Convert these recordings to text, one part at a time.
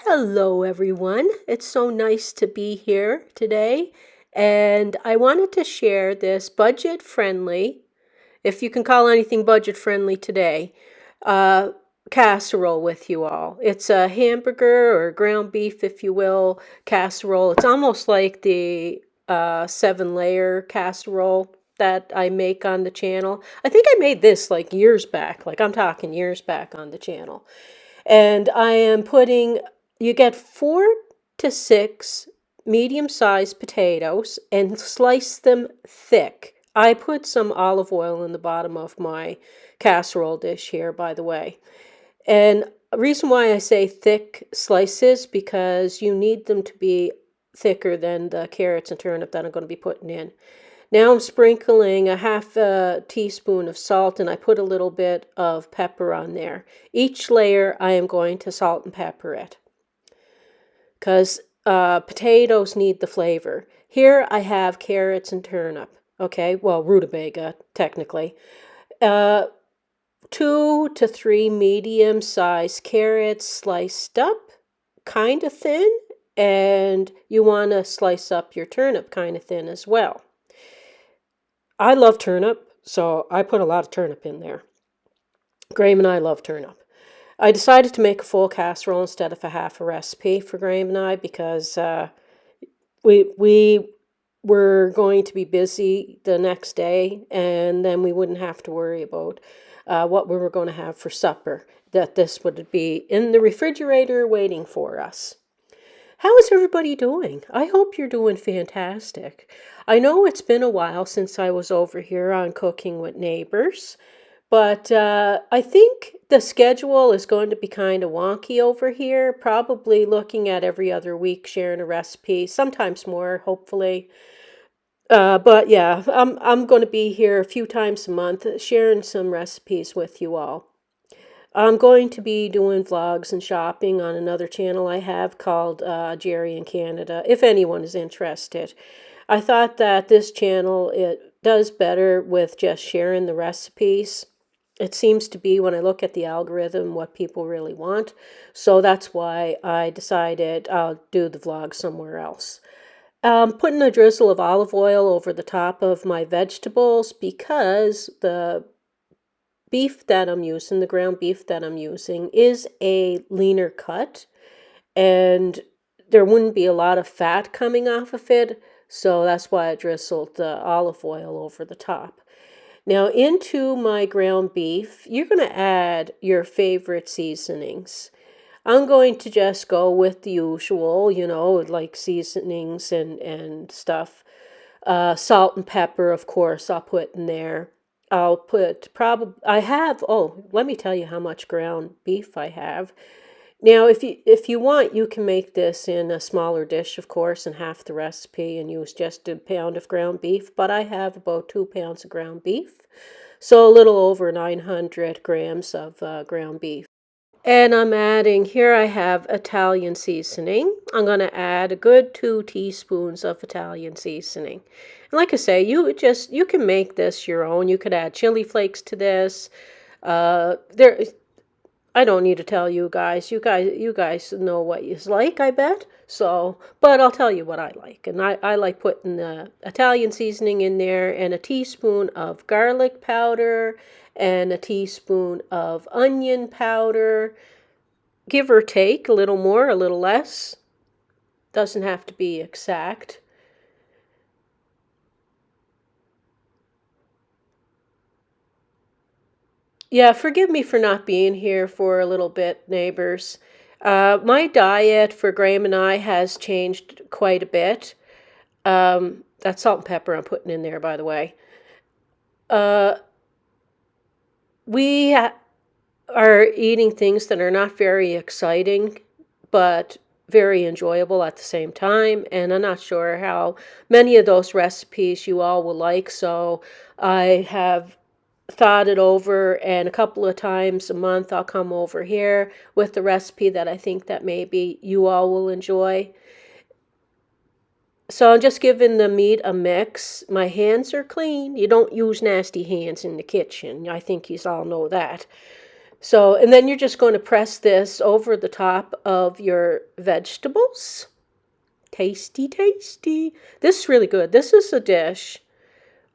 Hello, everyone. It's so nice to be here today. And I wanted to share this budget friendly, if you can call anything budget friendly today, uh, casserole with you all. It's a hamburger or ground beef, if you will, casserole. It's almost like the 7-layer casserole that I make on the channel. I think I made this like years back, like I'm talking years back on the channel. And I am putting, you get 4 to 6 medium-sized potatoes and slice them thick. I put some olive oil in the bottom of my casserole dish here, by the way. And the reason why I say thick slices, because you need them to be thicker than the carrots and turnip that I'm going to be putting in. Now I'm sprinkling a half a teaspoon of salt, and I put a little bit of pepper on there. Each layer I am going to salt and pepper it because potatoes need the flavor. Here I have carrots and turnip. Okay, well, rutabaga, technically. 2 to 3 medium-sized carrots sliced up, kind of thin, and you want to slice up your turnip kind of thin as well. I love turnip, so I put a lot of turnip in there. Graham and I love turnip. I decided to make a full casserole instead of a half a recipe for Graham and I because we were going to be busy the next day, and then we wouldn't have to worry about what we were going to have for supper, that this would be in the refrigerator waiting for us. How is everybody doing? I hope you're doing fantastic. I know it's been a while since I was over here on Cooking with Neighbors, but I think the schedule is going to be kind of wonky over here, probably looking at every other week sharing a recipe, sometimes more, hopefully. But yeah, I'm going to be here a few times a month sharing some recipes with you all. I'm going to be doing vlogs and shopping on another channel I have called Jerry in Canada, if anyone is interested. I thought that this channel, it does better with just sharing the recipes. It seems to be, when I look at the algorithm, what people really want. So that's why I decided I'll do the vlog somewhere else. Putting a drizzle of olive oil over the top of my vegetables because the beef that I'm using, the ground beef that I'm using, is a leaner cut, and there wouldn't be a lot of fat coming off of it, so that's why I drizzled the olive oil over the top. Now into my ground beef, you're going to add your favorite seasonings. I'm going to just go with the usual, like seasonings and stuff. Salt and pepper, of course, I'll put in there. I'll put let me tell you how much ground beef I have. Now, if you want, you can make this in a smaller dish, of course, and half the recipe and use just a pound of ground beef, but I have about 2 pounds of ground beef, so a little over 900 grams of ground beef. And I'm adding, here I have Italian seasoning. I'm going to add a good 2 teaspoons of Italian seasoning. And like I say, you can make this your own. You could add chili flakes to this. I don't need to tell you guys. You guys know what you like, I bet. So, but I'll tell you what I like. And I like putting the Italian seasoning in there, and a teaspoon of garlic powder and a teaspoon of onion powder. Give or take, a little more, a little less. Doesn't have to be exact. Yeah, forgive me for not being here for a little bit, neighbors. My diet for Graham and I has changed quite a bit. That's salt and pepper I'm putting in there, by the way. Uh, we are eating things that are not very exciting, but very enjoyable at the same time. And I'm not sure how many of those recipes you all will like, so I have thought it over, and a couple of times a month I'll come over here with the recipe that I think that maybe you all will enjoy. So I'm just giving the meat a mix. My hands are clean. You don't use nasty hands in the kitchen. I think you all know that. So, and then you're just going to press this over the top of your vegetables. Tasty, tasty. This is really good. This is a dish.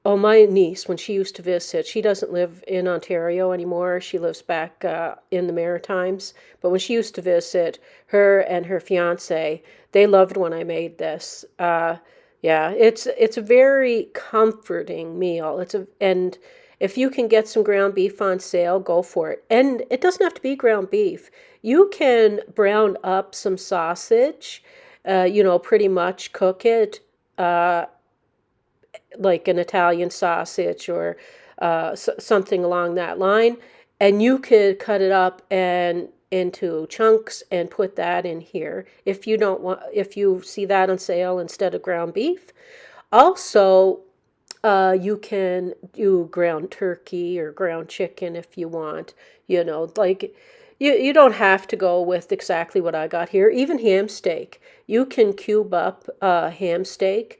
Oh, my niece, when she used to visit, she doesn't live in Ontario anymore. She lives back in the Maritimes. But when she used to visit, her and her fiance, they loved when I made this. Yeah, it's a very comforting meal. And if you can get some ground beef on sale, go for it. And it doesn't have to be ground beef. You can brown up some sausage, pretty much cook it. Like an Italian sausage or something along that line, and you could cut it up and into chunks and put that in here if you don't want, if you see that on sale instead of ground beef. Also, you can do ground turkey or ground chicken if you want. Like you don't have to go with exactly what I got here. Even ham steak, you can cube up ham steak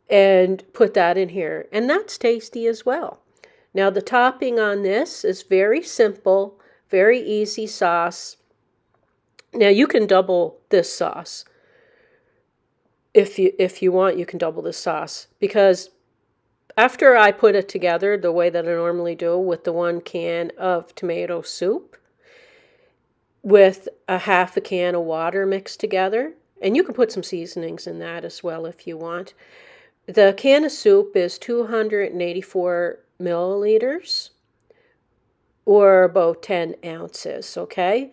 and put that in here, and that's tasty as well. Now the topping on this is very simple, very easy sauce. Now you can double this sauce. If you want, you can double this sauce, because after I put it together the way that I normally do with the 1 can of tomato soup with a half a can of water mixed together, and you can put some seasonings in that as well if you want. The can of soup is 284 milliliters, or about 10 ounces, okay?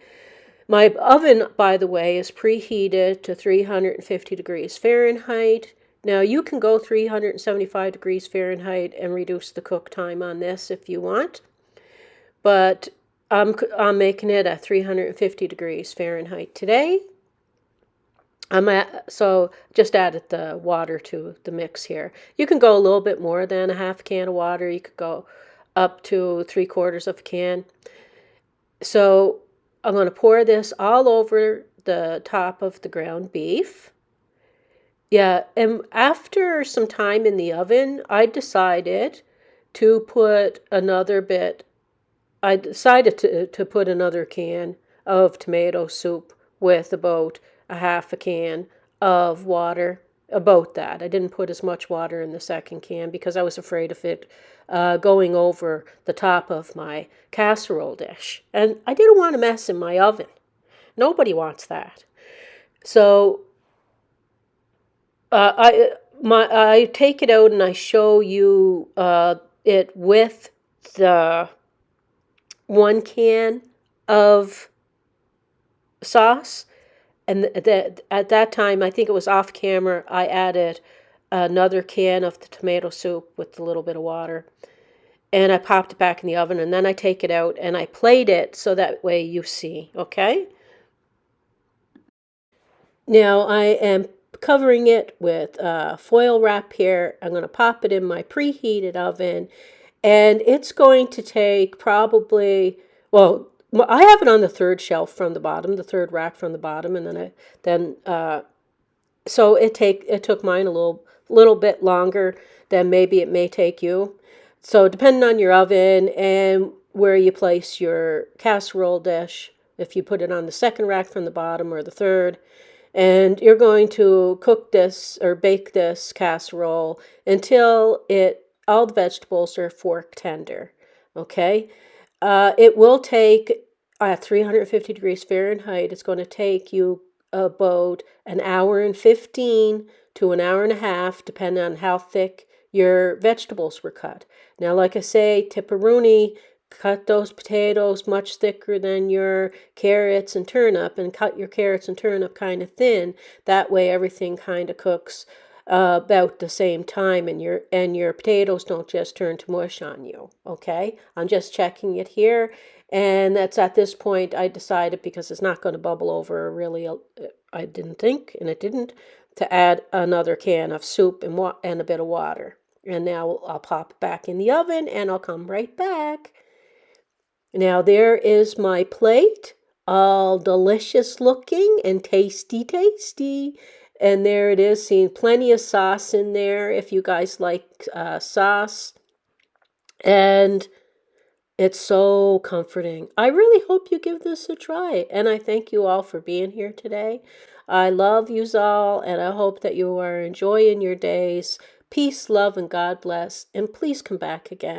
My oven, by the way, is preheated to 350 degrees Fahrenheit. Now, you can go 375 degrees Fahrenheit and reduce the cook time on this if you want, but I'm making it at 350 degrees Fahrenheit today. So just added the water to the mix here. You can go a little bit more than a half can of water. You could go up to 3/4 of a can. So I'm going to pour this all over the top of the ground beef. Yeah, and after some time in the oven, I decided to put another bit. I decided to put another can of tomato soup with about a half a can of water, about that. I didn't put as much water in the second can because I was afraid of it going over the top of my casserole dish. And I didn't want to mess in my oven. Nobody wants that. So I take it out and I show you it with the 1 can of sauce. And at that time, I think it was off camera, I added another can of the tomato soup with a little bit of water. And I popped it back in the oven, and then I take it out and I plate it so that way you see, okay? Now I am covering it with foil wrap here. I'm going to pop it in my preheated oven, and it's going to take probably, well, I have it on the 3rd shelf from the bottom, the 3rd rack from the bottom, and so it took mine a little bit longer than maybe it may take you. So depending on your oven and where you place your casserole dish, if you put it on the 2nd rack from the bottom or the 3rd, and you're going to cook this or bake this casserole until all the vegetables are fork tender, okay? It will take, at 350 degrees Fahrenheit, it's going to take you about an hour and 15 to an hour and a half, depending on how thick your vegetables were cut. Now, like I say, tipperoni, cut those potatoes much thicker than your carrots and turnip, and cut your carrots and turnip kind of thin. That way everything kind of cooks about the same time, and your potatoes don't just turn to mush on you, okay? I'm just checking it here, and that's at this point I decided, because it's not going to bubble over really, I didn't think, and it didn't, to add another can of soup and a bit of water. And now I'll pop it back in the oven, and I'll come right back. Now there is my plate, all delicious looking and tasty, tasty. And there it is, seeing plenty of sauce in there if you guys like sauce. And It's so comforting. I really hope you give this a try, and I thank you all for being here today. I love you all, and I hope that you are enjoying your days. Peace, love, and God bless, and please come back again.